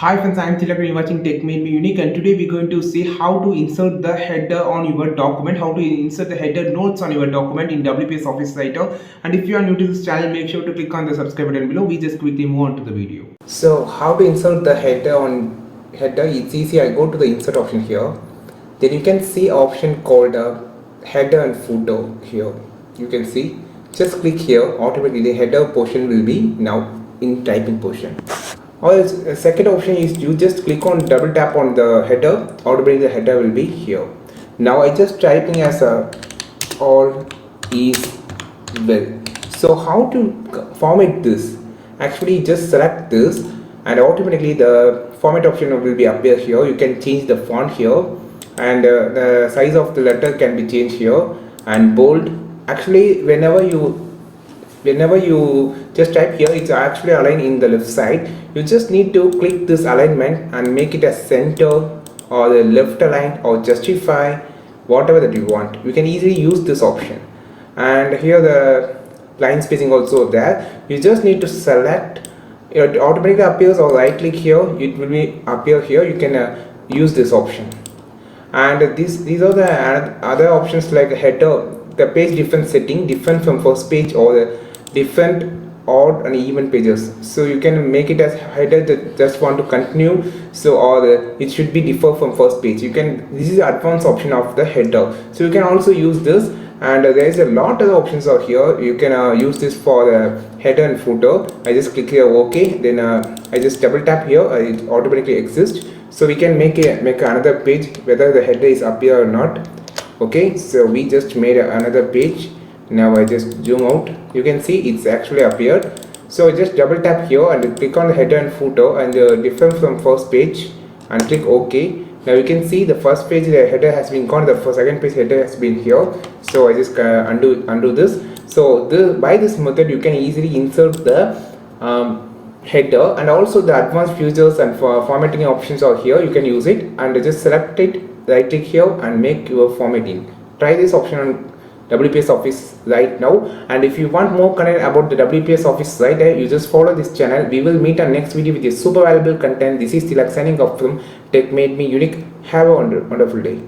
Hi friends, I am Tilak and you're watching Tech Made Me Unique, and today we're going to see how to insert the header on your document, how to insert the header notes on your document in WPS Office Writer. And if you are new to this channel, make sure to click on the subscribe button below. We just quickly move on to the video. So how to insert the header on header, it's easy. I go to the insert option here. Then you can see option called header and footer here. You can see, just click here, automatically the header portion will be now in typing portion. Or second option is you just click on double tap on the header, automatically the header will be here. Now I just typing as a all is well. So how to format this? Actually just select this and automatically the format option will be appear here. You can change the font here and the size of the letter can be changed here and bold. Actually whenever you just type here, it's actually aligned in the left side. You just need to click this alignment and make it as center or the left align or justify, whatever that you want. You can easily use this option. And here the line spacing also there. You just need to select, it automatically appears, or right click here, it will be appear here. You can use this option. And these are the other options like header, the page different setting, different from first page or the different odd and even pages. So you can make it as header that just want to continue, so or it should be differ from first page. You can, this is the advanced option of the header, so you can also use this. And there is a lot of options out here. You can use this for the header and footer. I just click here OK, then I just double tap here, it automatically exists. So we can make another page whether the header is appear or not. Okay, so we just made another page. Now I just zoom out, you can see it's actually appeared. So just double tap here and click on the header and footer and different from first page and click OK. Now you can see the first page the header has been gone, the second page header has been here. So I just undo this. So by this method you can easily insert the header, and also the advanced features and formatting options are here. You can use it and just select it, right click here and make your formatting. Try this option on WPS Office right now. And if you want more content about the WPS Office Writer, you just follow this channel. We will meet on next video with a super valuable content. This is Tilak signing off from Tech Made Me Unique. Have a wonderful day.